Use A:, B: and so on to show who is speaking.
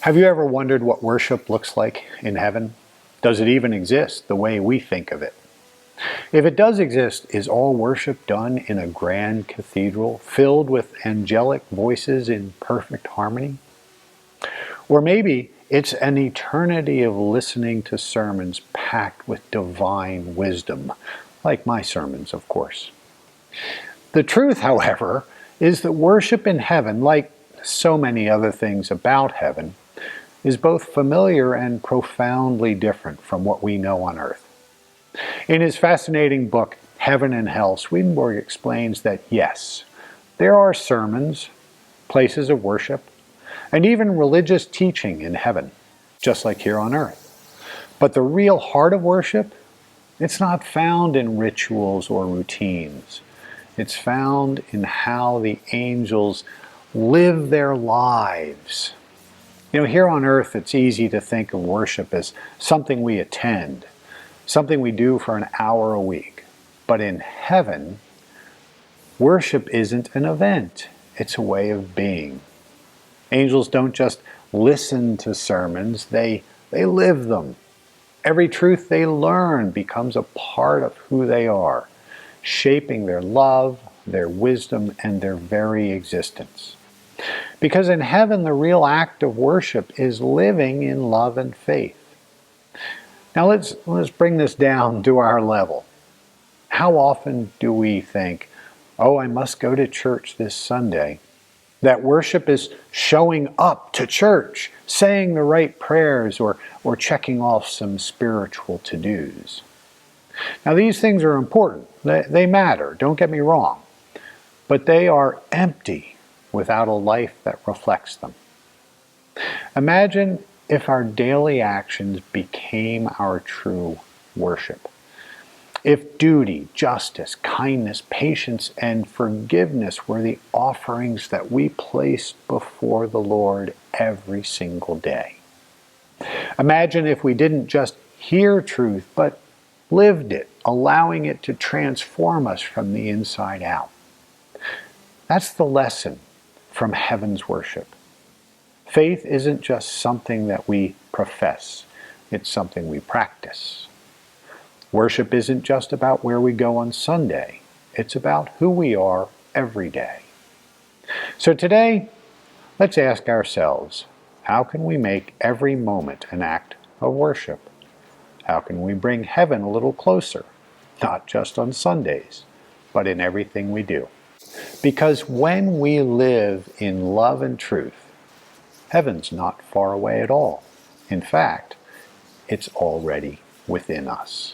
A: Have you ever wondered what worship looks like in heaven? Does it even exist the way we think of it? If it does exist, is all worship done in a grand cathedral filled with angelic voices in perfect harmony? Or maybe it's an eternity of listening to sermons packed with divine wisdom, like my sermons, of course. The truth, however, is that worship in heaven, like so many other things about heaven, is both familiar and profoundly different from what we know on earth. In his fascinating book, Heaven and Hell, Swedenborg explains that yes, there are sermons, places of worship, and even religious teaching in heaven, just like here on earth. But the real heart of worship, it's not found in rituals or routines. It's found in how the angels live their lives. Here on earth, it's easy to think of worship as something we attend, something we do for an hour a week. But in heaven, worship isn't an event, it's a way of being. Angels don't just listen to sermons, they live them. Every truth they learn becomes a part of who they are, shaping their love, their wisdom, and their very existence. Because in heaven, the real act of worship is living in love and faith. Now let's bring this down to our level. How often do we think, oh, I must go to church this Sunday? That worship is showing up to church, saying the right prayers, or checking off some spiritual to-dos. Now these things are important. They matter, don't get me wrong. But they are empty without a life that reflects them. Imagine if our daily actions became our true worship. If duty, justice, kindness, patience, and forgiveness were the offerings that we placed before the Lord every single day. Imagine if we didn't just hear truth, but lived it, allowing it to transform us from the inside out. That's the lesson from heaven's worship. Faith isn't just something that we profess, it's something we practice. Worship isn't just about where we go on Sunday, it's about who we are every day. So today, let's ask ourselves, how can we make every moment an act of worship? How can we bring heaven a little closer, not just on Sundays, but in everything we do? Because when we live in love and truth, heaven's not far away at all. In fact, it's already within us.